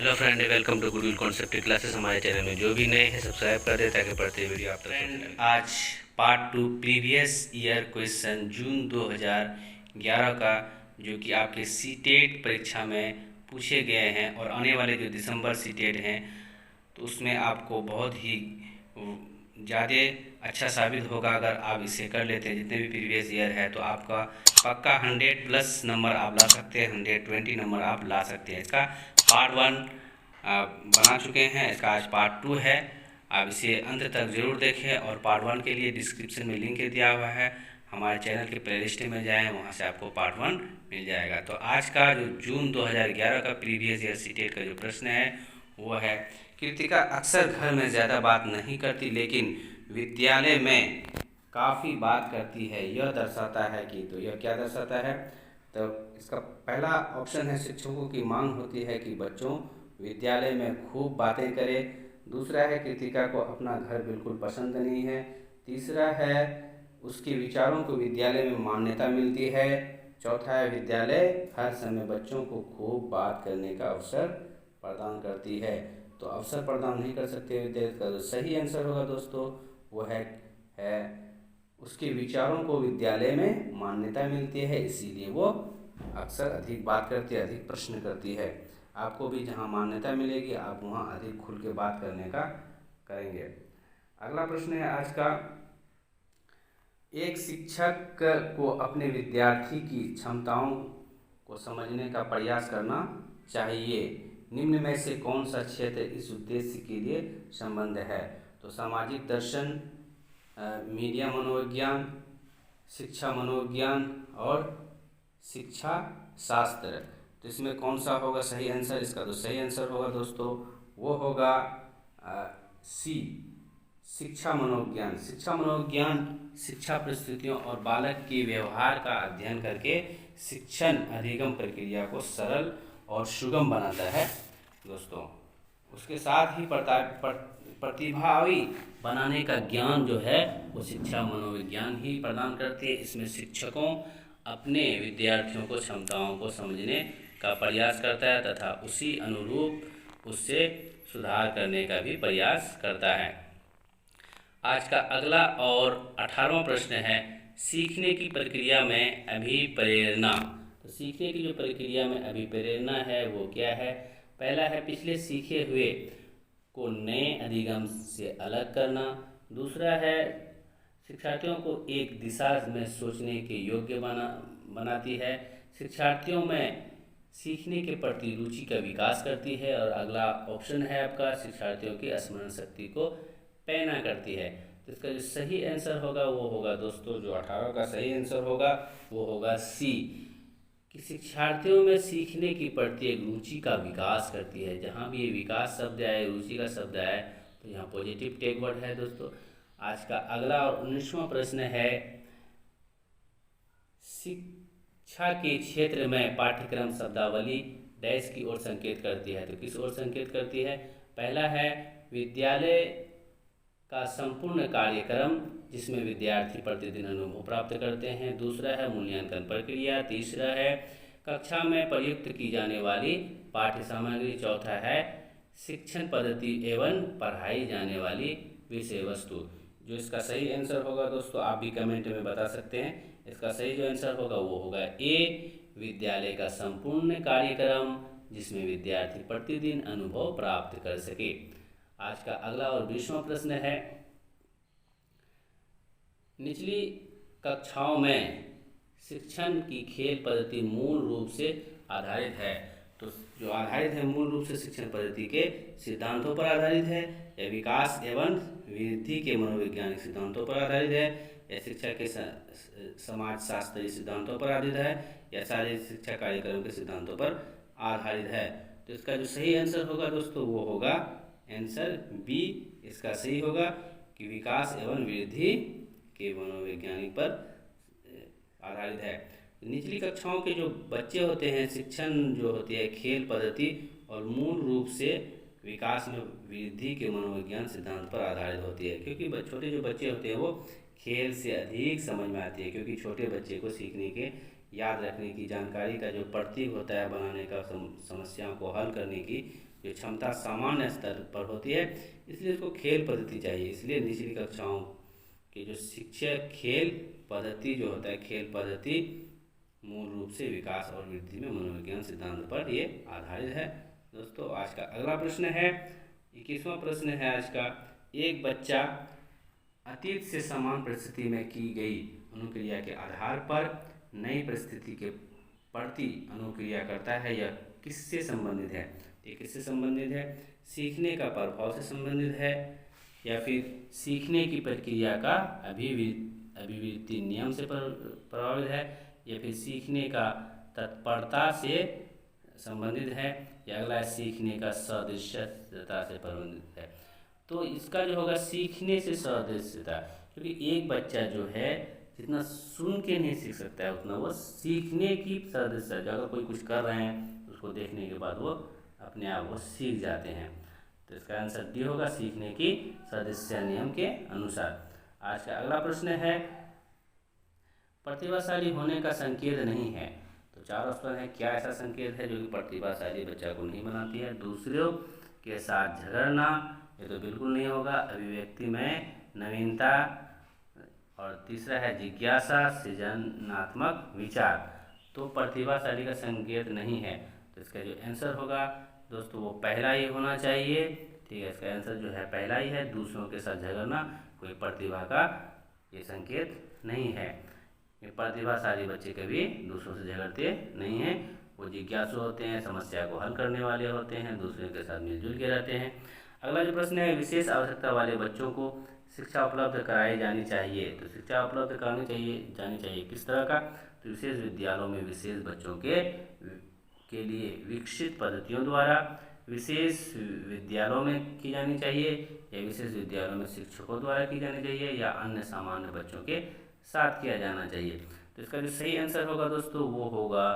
Hello friend, welcome to goodwill concept classes. हमारे channel में जो भी नए हैं सब्सक्राइब कर दे ताकि पढ़ते वीडियो आप तक पहुंचे। आज पार्ट 2 प्रीवियस ईयर क्वेश्चन जून 2011 का, जो कि आपके सीटेट परीक्षा में पूछे गए हैं और आने वाले जो दिसंबर सीटेट हैं तो उसमें आपको बहुत ही ज़्यादा अच्छा साबित होगा अगर आप इसे कर लेते हैं। जितने भी प्रीवियस ईयर है तो आपका पक्का 100+ नंबर आप ला सकते हैं, 120 नंबर आप ला सकते हैं। इसका पार्ट 1 बना चुके हैं, इसका आज पार्ट 2 है। आप इसे अंत तक ज़रूर देखें और पार्ट 1 के लिए डिस्क्रिप्शन में लिंक दिया हुआ है। हमारे चैनल के प्लेलिस्ट में जाएं, वहां से आपको पार्ट 1 मिल जाएगा। तो आज का जो जून 2011 का प्रीवियस ईयर सीटेट का जो प्रश्न है वो है, कृतिका अक्सर घर में ज़्यादा बात नहीं करती लेकिन विद्यालय में काफ़ी बात करती है, यह दर्शाता है कि। तो यह क्या दर्शाता है? तो इसका पहला ऑप्शन है, शिक्षकों की मांग होती है कि बच्चों विद्यालय में खूब बातें करें। दूसरा है, कृतिका को अपना घर बिल्कुल पसंद नहीं है। तीसरा है, उसके विचारों को विद्यालय में मान्यता मिलती है। चौथा है, विद्यालय हर समय बच्चों को खूब बात करने का अवसर प्रदान करती है। तो अवसर प्रदान नहीं कर सकते विद्यार्थी का जो सही आंसर होगा दोस्तों वो है उसके विचारों को विद्यालय में मान्यता मिलती है, इसीलिए वो अक्सर अधिक बात करती है, अधिक प्रश्न करती है। आपको भी जहाँ मान्यता मिलेगी आप वहाँ अधिक खुल के बात करने का करेंगे। अगला प्रश्न है आज का, एक शिक्षक को अपने विद्यार्थी की क्षमताओं को समझने का प्रयास करना चाहिए। निम्न में से कौन सा क्षेत्र इस उद्देश्य के लिए संबंध है? तो सामाजिक दर्शन, मीडिया मनोविज्ञान, शिक्षा मनोविज्ञान और शिक्षा शास्त्र। तो इसमें कौन सा होगा सही आंसर? इसका तो सही आंसर होगा दोस्तों वो होगा सी, शिक्षा मनोविज्ञान। शिक्षा मनोविज्ञान शिक्षा परिस्थितियों और बालक के व्यवहार का अध्ययन करके शिक्षण अधिगम प्रक्रिया को सरल और सुगम बनाता है दोस्तों। उसके साथ ही प्रतिभावी बनाने का ज्ञान जो है वो शिक्षा मनोविज्ञान ही प्रदान करती है। इसमें शिक्षकों अपने विद्यार्थियों को क्षमताओं को समझने का प्रयास करता है तथा उसी अनुरूप उससे सुधार करने का भी प्रयास करता है। आज का अगला और 18वां प्रश्न है, सीखने की प्रक्रिया में अभिप्रेरणा। तो सीखने की जो प्रक्रिया में अभिप्रेरणा है वो क्या है? पहला है, पिछले सीखे हुए को नए अधिगम से अलग करना। दूसरा है, शिक्षार्थियों को एक दिशा में सोचने के योग्य बनाती है। शिक्षार्थियों में सीखने के प्रति रुचि का विकास करती है। और अगला ऑप्शन है आपका, शिक्षार्थियों की स्मरण शक्ति को पैना करती है। तो इसका जो सही आंसर होगा वो होगा दोस्तों, जो 18 का सही आंसर होगा वो होगा सी, कि शिक्षार्थियों में सीखने की प्रति एक रुचि का विकास करती है। जहाँ भी ये विकास शब्द आए, रुचि का शब्द आए तो यहाँ पॉजिटिव टैग वर्ड है दोस्तों। आज का अगला और 19वां प्रश्न है, शिक्षा के क्षेत्र में पाठ्यक्रम शब्दावली डैश की ओर संकेत करती है। तो किस ओर संकेत करती है? पहला है, विद्यालय का संपूर्ण कार्यक्रम जिसमें विद्यार्थी प्रतिदिन अनुभव प्राप्त करते हैं। दूसरा है, मूल्यांकन प्रक्रिया। तीसरा है, कक्षा में प्रयुक्त की जाने वाली पाठ्य सामग्री। चौथा है, शिक्षण पद्धति एवं पढ़ाई जाने वाली विषय वस्तु। जो इसका सही आंसर होगा दोस्तों आप भी कमेंट में बता सकते हैं। इसका सही जो आंसर होगा वो होगा ए, विद्यालय का संपूर्ण कार्यक्रम जिसमें विद्यार्थी प्रतिदिन अनुभव प्राप्त कर सके। आज का अगला और 20वां प्रश्न है, निचली कक्षाओं में शिक्षण की खेल पद्धति मूल रूप से आधारित है। तो जो आधारित है मूल रूप से शिक्षण पद्धति के सिद्धांतों पर आधारित है, या विकास एवं वृद्धि के मनोवैज्ञानिक सिद्धांतों पर आधारित है, या शिक्षा के समाज शास्त्रीय सिद्धांतों पर आधारित है, या शारीरिक शिक्षा कार्यक्रम के सिद्धांतों पर आधारित है। तो इसका जो सही आंसर होगा दोस्तों वो होगा आंसर बी, इसका सही होगा कि विकास एवं वृद्धि के मनोवैज्ञानिक पर आधारित है। निचली कक्षाओं के जो बच्चे होते हैं, शिक्षण जो होती है खेल पद्धति और मूल रूप से विकास में वृद्धि के मनोविज्ञान सिद्धांत पर आधारित होती है। क्योंकि छोटे जो बच्चे होते हैं वो खेल से अधिक समझ में आती है, क्योंकि छोटे बच्चे को सीखने के, याद रखने की, जानकारी का जो प्रतीक होता है बनाने का, समस्याओं को हल करने की जो क्षमता सामान्य स्तर पर होती है, इसलिए उसको खेल पद्धति चाहिए। इसलिए निचली कक्षाओं की जो शिक्षा खेल पद्धति जो होता है, खेल पद्धति मूल रूप से विकास और वृद्धि में मनोविज्ञान सिद्धांत पर ये आधारित है। दोस्तों, आज का अगला प्रश्न है, 21वां प्रश्न है आज का। एक बच्चा अतीत से समान परिस्थिति में की गई अनुक्रिया के आधार पर नई परिस्थिति के प्रति अनुक्रिया करता है, यह किससे संबंधित है? ये किससे संबंधित है? सीखने का प्रभाव से संबंधित है, या फिर सीखने की प्रक्रिया का अभिवृत्ति नियम से प्रभावित है, या फिर सीखने का तत्परता से संबंधित है, या अगला सीखने का सदस्यता से संबंधित है। तो इसका जो होगा सीखने से सदस्यता, क्योंकि एक बच्चा जो है जितना सुन के नहीं सीख सकता है उतना वो सीखने की सदस्यता, अगर कोई कुछ कर रहे हैं उसको देखने के बाद वो अपने आप वो सीख जाते हैं। तो इसका आंसर डी होगा, सीखने की सदस्य नियम के अनुसार। आज का अगला प्रश्न है, प्रतिभाशाली होने का संकेत नहीं है। तो 4 ऑप्शन है, क्या ऐसा संकेत है जो कि प्रतिभाशाली बच्चा को नहीं बनाती है? दूसरों के साथ झगड़ना, ये तो बिल्कुल नहीं होगा। अभिव्यक्ति में नवीनता, और तीसरा है जिज्ञासा, सृजनात्मक विचार। तो प्रतिभाशाली का संकेत नहीं है, तो इसका जो आंसर होगा दोस्तों वो पहला ही होना चाहिए। ठीक है, इसका आंसर जो है पहला ही है। दूसरों के साथ झगड़ना कोई प्रतिभा का ये संकेत नहीं है। ये प्रतिभाशाली बच्चे कभी दूसरों से झगड़ते नहीं हैं, वो जिज्ञासु होते हैं, समस्या को हल करने वाले होते हैं, दूसरों के साथ मिलजुल के रहते हैं। अगला जो प्रश्न है, विशेष आवश्यकता वाले बच्चों को शिक्षा उपलब्ध कराई जानी चाहिए। तो शिक्षा उपलब्ध करानी जानी चाहिए किस तरह का? तो विशेष विद्यालयों में विशेष बच्चों के लिए विकसित पद्धतियों द्वारा विशेष विद्यालयों में की जानी चाहिए, या विशेष विद्यालयों में शिक्षकों द्वारा की जानी चाहिए, या अन्य सामान्य बच्चों के साथ किया जाना चाहिए। तो इसका जो सही आंसर होगा दोस्तों वो होगा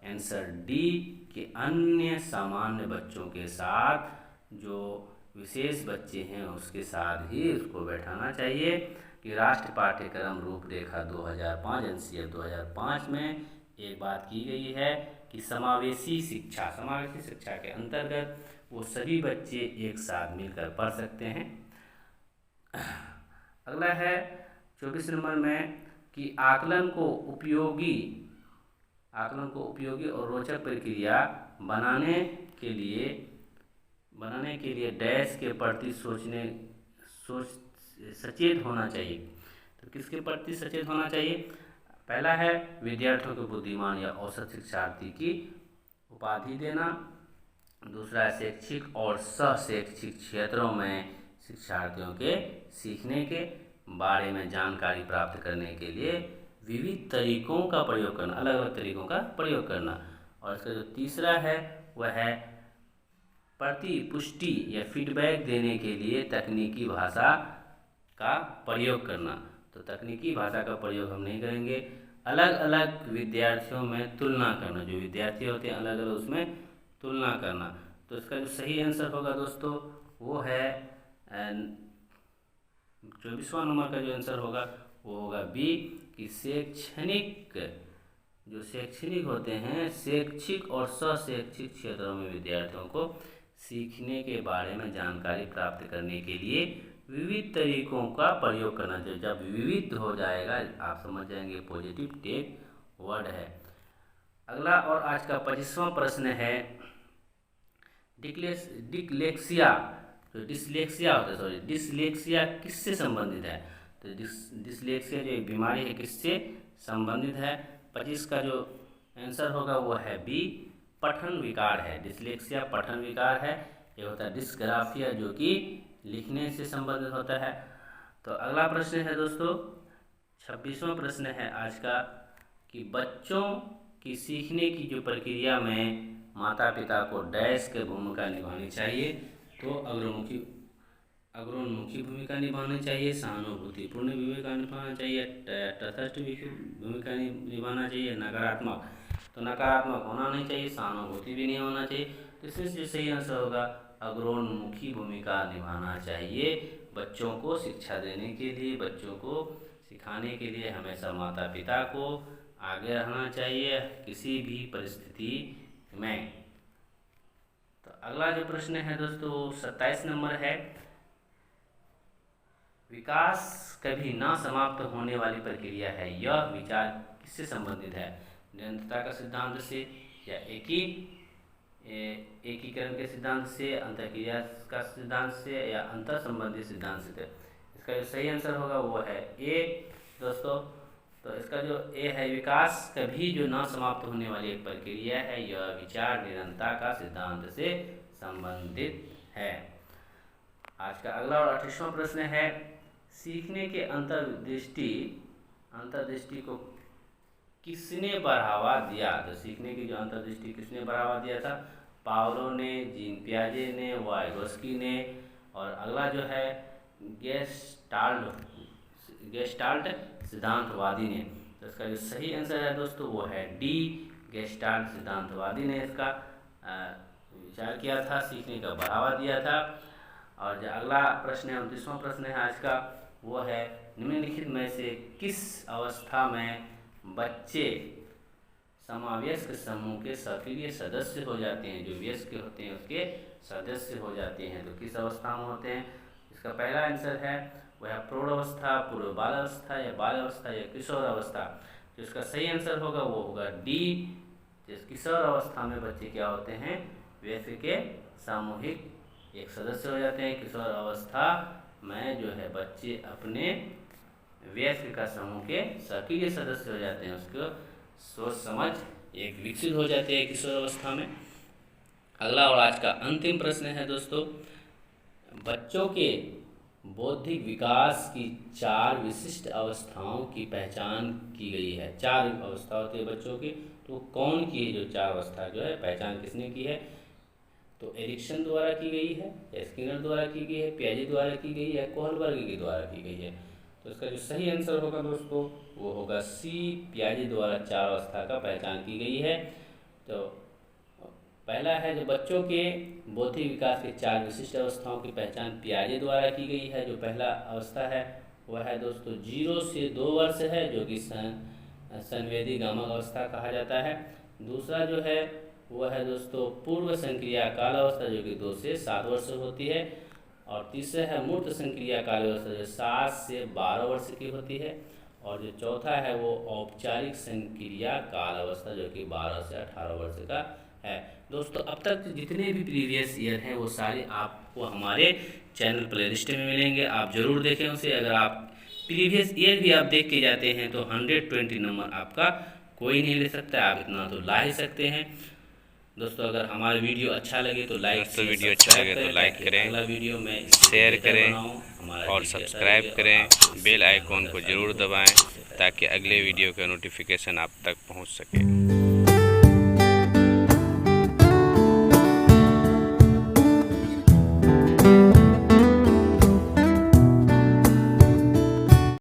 आंसर डी, कि अन्य सामान्य बच्चों के साथ, जो विशेष बच्चे हैं उसके साथ ही उसको बैठाना चाहिए। कि राष्ट्रीय पाठ्यक्रम रूपरेखा 2005 एनसीएफ 2005 में एक बात की गई है कि समावेशी शिक्षा के अंतर्गत वो सभी बच्चे एक साथ मिलकर पढ़ सकते हैं। अगला है 24 नंबर में कि आकलन को उपयोगी और रोचक प्रक्रिया बनाने के लिए डैश के प्रति सचेत होना चाहिए। तो किसके प्रति सचेत होना चाहिए? पहला है विद्यार्थियों को बुद्धिमान या औसत शिक्षार्थी की उपाधि देना। दूसरा है शैक्षिक और सह-शैक्षिक क्षेत्रों में शिक्षार्थियों के सीखने के बारे में जानकारी प्राप्त करने के लिए विविध तरीकों का प्रयोग करना, अलग अलग तरीकों का प्रयोग करना। और इसका जो तीसरा है वह है प्रतिपुष्टि या फीडबैक देने के लिए तकनीकी भाषा का प्रयोग करना। तो तकनीकी भाषा का प्रयोग हम नहीं करेंगे। अलग अलग विद्यार्थियों में तुलना करना, जो विद्यार्थी होते हैं अलग अलग उसमें तुलना करना। तो इसका जो सही आंसर होगा दोस्तों वो है 24वां नंबर का जो आंसर होगा वो होगा बी, कि शैक्षणिक होते हैं, शैक्षिक और सह-शैक्षिक क्षेत्रों में विद्यार्थियों को सीखने के बारे में जानकारी प्राप्त करने के लिए विविध तरीकों का प्रयोग करना चाहिए। जब विविध हो जाएगा आप समझ जाएंगे पॉजिटिव टेक वर्ड है। अगला और आज का 25वां प्रश्न है, डिसलेक्सिया किससे संबंधित है? तो डिसलेक्सिया जो एक बीमारी है किससे संबंधित है? 25 का जो आंसर होगा वो है बी, पठन विकार है। डिसलेक्सिया पठन विकार है। ये होता है डिस्ग्राफिया जो कि लिखने से संबंधित होता है। तो अगला प्रश्न है दोस्तों 26वां प्रश्न है आज का, कि बच्चों की सीखने की जो प्रक्रिया में माता पिता को डैश की भूमिका निभानी चाहिए। तो अग्रोन्मुखी भूमिका निभानी चाहिए, सहानुभूतिपूर्ण भूमिका निभाना चाहिए, तटस्थ भूमिका निभाना चाहिए, नकारात्मक। तो नकारात्मक होना नहीं चाहिए, सहानुभूति भी नहीं होना चाहिए। तो इसमें जो सही आंसर होगा अग्रोन्मुखी भूमिका निभाना चाहिए। बच्चों को शिक्षा देने के लिए, बच्चों को सिखाने के लिए हमेशा माता पिता को आगे रहना चाहिए किसी भी परिस्थिति में। तो अगला जो प्रश्न है दोस्तों 27 नंबर है, विकास कभी न समाप्त होने वाली प्रक्रिया है, यह विचार किससे संबंधित है? निरंतरता का सिद्धांत से या एकीकरण के सिद्धांत से, अंतःक्रिया का सिद्धांत से या अंतर संबंधी सिद्धांत से? इसका जो सही आंसर होगा वो है ए दोस्तों। तो इसका जो ए है, विकास कभी जो न समाप्त होने वाली एक प्रक्रिया है, यह विचार निरंतरता का सिद्धांत से संबंधित है। आज का अगला और 28वां प्रश्न है, सीखने के अंतर्दृष्टि को किसने बढ़ावा दिया? तो सीखने की जो अंतर्दृष्टि किसने बढ़ावा दिया था? पावलो ने, जीन पियाजे ने, वाइगोस्की ने, और अगला जो है गेस्टाल्ट सिद्धांतवादी ने। तो इसका जो सही आंसर है दोस्तों वो है डी, गेस्टाल्ट सिद्धांतवादी ने इसका विचार किया था, सीखने का बढ़ावा दिया था। और जो अगला प्रश्न है 29वां प्रश्न है आज का, वो है निम्नलिखित में से किस अवस्था में बच्चे समावयस्क समूह के सक्रिय सदस्य हो जाते हैं? जो वयस्क होते हैं उसके सदस्य हो जाते हैं। तो किस अवस्था में होते हैं? इसका पहला आंसर है वह प्रौढ़ अवस्था, पूर्व बाल अवस्था या बाल अवस्था या किशोर अवस्था। जो इसका सही आंसर होगा वो होगा डी, जिस किशोर अवस्था में बच्चे क्या होते हैं? वयस्क के सामूहिक एक सदस्य हो जाते हैं। किशोर अवस्था में जो है बच्चे अपने वयस्क का समूह के सक्रिय सदस्य हो जाते हैं, उसको सोच समझ एक विकसित हो जाते हैं किशोर अवस्था में। अगला और आज का अंतिम प्रश्न है दोस्तों, बच्चों के बौद्धिक विकास की 4 विशिष्ट अवस्थाओं की पहचान की गई है। 4 अवस्था होती है बच्चों की, तो कौन की है जो 4 अवस्था जो है पहचान किसने की है? तो एरिक्सन द्वारा की गई है, स्किनर द्वारा की गई है, पियाजे द्वारा की गई है, कोहलबर्ग के द्वारा की गई है। तो इसका जो सही आंसर होगा दोस्तों वो होगा सी, पियाजे द्वारा 4 अवस्था का पहचान की गई है। तो पहला है जो बच्चों के बौद्धिक विकास के 4 विशिष्ट अवस्थाओं की पहचान पियाजे द्वारा की गई है। जो पहला अवस्था है वह है दोस्तों 0 से 2 वर्ष है, जो कि संवेदी गामक अवस्था कहा जाता है। दूसरा जो है वह है दोस्तों पूर्व संक्रिया काल अवस्था, जो कि 2 से 7 वर्ष होती है। और तीसरा है मूर्त संक्रिया काल अवस्था, जो 7 से 12 वर्ष की होती है। और जो चौथा है वो औपचारिक संक्रिया काल अवस्था, जो कि 12 से 18 वर्ष का है। दोस्तों अब तक जितने भी प्रीवियस ईयर हैं वो सारे आपको हमारे चैनल प्लेलिस्ट में मिलेंगे, आप ज़रूर देखें उसे। अगर आप प्रीवियस ईयर भी आप देख के जाते हैं तो 120 नंबर आपका कोई नहीं ले सकता, आप इतना तो ला ही सकते हैं। दोस्तों अगर हमारा वीडियो अच्छा लगे तो लाइक करें, अगला वीडियो में शेयर करें और सब्सक्राइब करें, बेल आइकॉन को ज़रूर दबाएं ताकि अगले वीडियो का नोटिफिकेशन आप तक पहुंच सके।